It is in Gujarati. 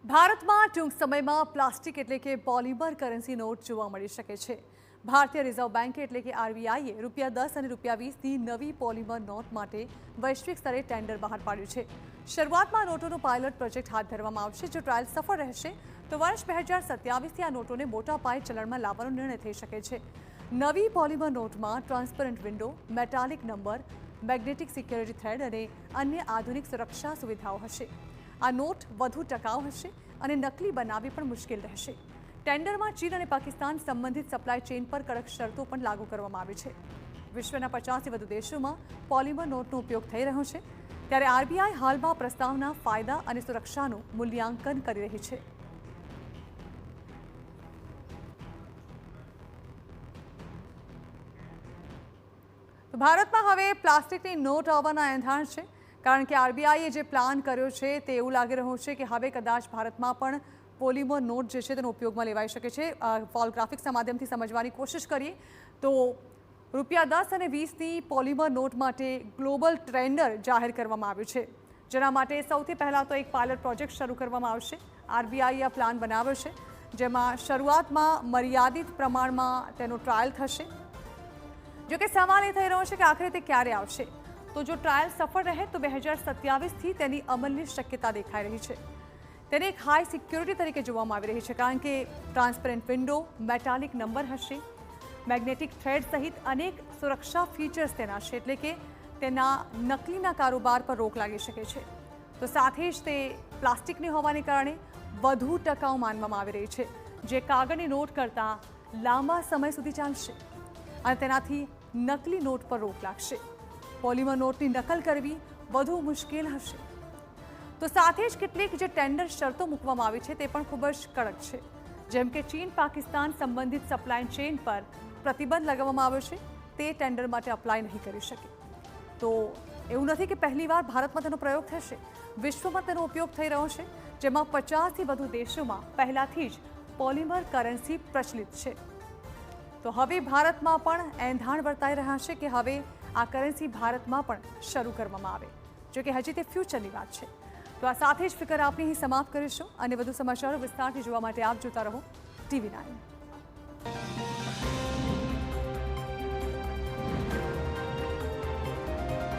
ભારતમાં ટૂંક સમયમાં પ્લાસ્ટિક એટલે કે પોલિમર કરન્સી નોટ જોવા મળી શકે છે। ભારતીય રિઝર્વ બેંકે એટલે કે આરબીઆઈએ ₹10 અને ₹20ની નવી પોલિમર નોટ માટે વૈશ્વિક સ્તરે ટેન્ડર બહાર પાડ્યું છે। શરૂઆતમાં નોટોનો પાયલોટ પ્રોજેક્ટ હાથ ધરવામાં આવશે। જો ટ્રાયલ સફળ રહેશે તો વર્ષ 2027થી આ નોટોને મોટા પાયે ચલણમાં લાવવાનો નિર્ણય થઈ શકે છે। નવી પોલિમર નોટમાં transparent window, metallic number, magnetic security thread અને અન્ય આધુનિક સુરક્ષા સુવિધાઓ હશે। આ નોટ વધુ ટકાઉ હશે અને નકલી બનાવવી પણ મુશ્કેલ રહેશે। ટેન્ડરમાં ચીન અને પાકિસ્તાન સંબંધિત સપ્લાય ચેઇન પર કડક શરતો પણ લાગુ કરવામાં આવી છે। વિશ્વના 50થી વધુ દેશોમાં પોલિમર નોટનો ઉપયોગ થઈ રહ્યો છે, ત્યારે આરબીઆઈ હાલમાં પ્રસ્તાવના ફાયદા અને સુરક્ષાનું મૂલ્યાંકન કરી રહી છે। ભારતમાં હવે પ્લાસ્ટિકની નોટ આવવાના એંધાણ છે, કારણ કે આરબીઆઈએ જે પ્લાન કર્યો છે તે એવું લાગી રહ્યું છે કે હવે કદાચ ભારતમાં પણ પોલિમર નોટ જે છે તેનો ઉપયોગમાં લેવાઈ શકે છે। ફોલ ગ્રાફિક્સના માધ્યમથી સમજવાની કોશિશ કરીએ તો ₹10 અને ₹20ની પોલિમર નોટ માટે ગ્લોબલ ટેન્ડર જાહેર કરવામાં આવ્યું છે, જેના માટે સૌથી પહેલાં તો એક પાયલટ પ્રોજેક્ટ શરૂ કરવામાં આવશે। આરબીઆઈએ આ પ્લાન બનાવ્યો છે, જેમાં શરૂઆતમાં મર્યાદિત પ્રમાણમાં તેનો ટ્રાયલ થશે। જો કે સવાલ એ થઈ રહ્યો છે કે આખરે તે ક્યારે આવશે। તો જો ટ્રાયલ સફળ રહે તો 2027થી તેની અમલની શક્યતા દેખાઈ રહી છે। તેને એક હાઈ સિક્યોરિટી તરીકે જોવામાં આવી રહી છે, કારણ કે ટ્રાન્સપરન્ટ વિન્ડો, મેટાલિક નંબર હશે, મેગ્નેટિક થ્રેડ સહિત અનેક સુરક્ષા ફીચર્સ તેના છે, એટલે કે તેના નકલીના કારોબાર પર રોક લાગી શકે છે। તો સાથે જ તે પ્લાસ્ટિકની હોવાને કારણે વધુ ટકાઉ માનવામાં આવી રહી છે, જે કાગળની નોટ કરતાં લાંબા સમય સુધી ચાલશે અને તેનાથી નકલી નોટ પર રોક લાગશે। પોલિમર નોટની નકલ કરવી વધુ મુશ્કેલ હશે। તો સાથે જ કેટલીક જે ટેન્ડર શરતો મૂકવામાં આવી છે તે પણ ખૂબ જ કડક છે, જેમ કે ચીન પાકિસ્તાન સંબંધિત સપ્લાય ચેઇન પર પ્રતિબંધ લગાવવામાં આવ્યો છે, તે ટેન્ડર માટે અપ્લાય નહીં કરી શકે। તો એવું નથી કે પહેલીવાર ભારતમાં તેનો પ્રયોગ થશે, વિશ્વમાં તેનો ઉપયોગ થઈ રહ્યો છે, જેમાં 50થી વધુ દેશોમાં પહેલાથી જ પોલિમર કરન્સી પ્રચલિત છે। તો હવે ભારતમાં પણ એંધાણ વર્તાઈ રહ્યા છે કે હવે આ કરન્સી ભારતમાં પણ શરૂ કરવામાં આવે, જો કે હજી તે ફ્યુચરની વાત છે। તો આ સાથે જ ફિકર આપની અહીં સમાપ્ત કરીશું અને વધુ સમાચારો વિસ્તારથી જોવા માટે આપ જોતા રહો TV9।